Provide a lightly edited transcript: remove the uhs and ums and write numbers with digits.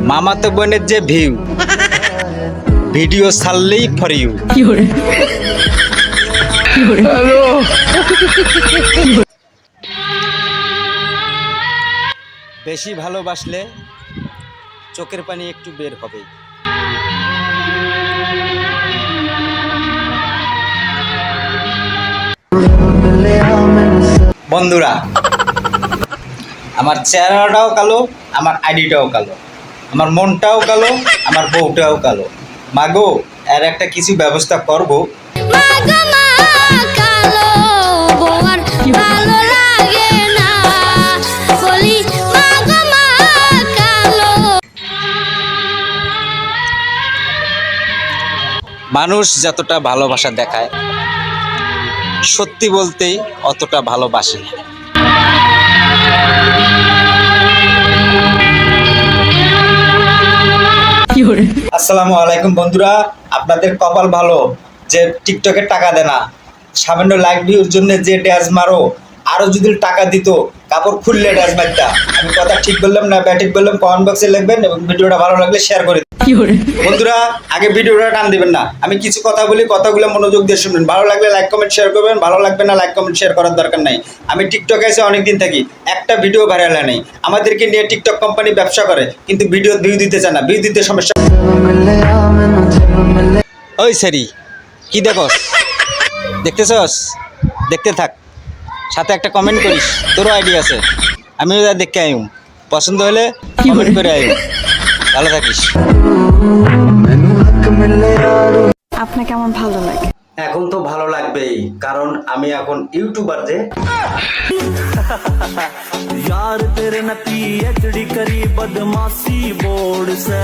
মামাতো বোনের যে ভিউ, ভিডিও ছাড়লেই ফর ইউ। বেশি ভালোবাসলে চোখের পানি একটু বের হবে। বন্ধুরা, আমার চেহারাটাও কালো, আমার আইডিটাও কালো, আমার মনটাও কালো, আমার বউটাও কালো। মাগো, এর একটা কিছু ব্যবস্থা করব। মানুষ যতটা ভালোবাসা দেখায়, সত্যি বলতেই অতটা ভালোবাসে না। আসসালামু আলাইকুম বন্ধুরা, আপনাদের কপাল ভালো যে টিকটকে টাকা দেয় না। সামান্য লাইক ভিউর জন্য যে ড্যাশ মারো, আরো যদি টাকা দিত কাপড় খুললে ড্যাশ মারতা। আমি কথা ঠিক বললাম না ব্যাঠিক বললাম কমেন্ট বক্সে লিখবেন এবং ভিডিওটা ভালো লাগলে শেয়ার করে দিন। বন্ধুরা, আগে ভিডিওটা টান দিবেন না, আমি কিছু কথা বলি, কথাগুলো মনোযোগ দিয়ে শুনবেন। ভালো লাগলে লাইক কমেন্ট শেয়ার করবেন, ভালো লাগবে না লাইক কমেন্ট শেয়ার করার দরকার নাই। আমি টিকটকে এসে অনেকদিন থাকি, একটা ভিডিও ভাইরাল হয় নাই। আমাদেরকে নিয়ে টিকটক কোম্পানি ব্যবসা করে, কিন্তু ভিডিও ভিউ দিতে চায় না, ভিউ দিতে সমস্যা। ওই সারি কি দেখোস, দেখতেছস? দেখতে থাক, সাথে একটা কমেন্ট করিস, তোরও আইডিয়া আছে। আমিও যা দেখতে আইম, পছন্দ হলে কমেন্ট করে আইম। ভালো থাকিস। আপনাকে আমার ভালো লাগে। এখন তো ভালো লাগবেই, কারণ আমি এখন ইউটিউবার যে। यार तेरे न PhD करी बदमाशी बोर्ड से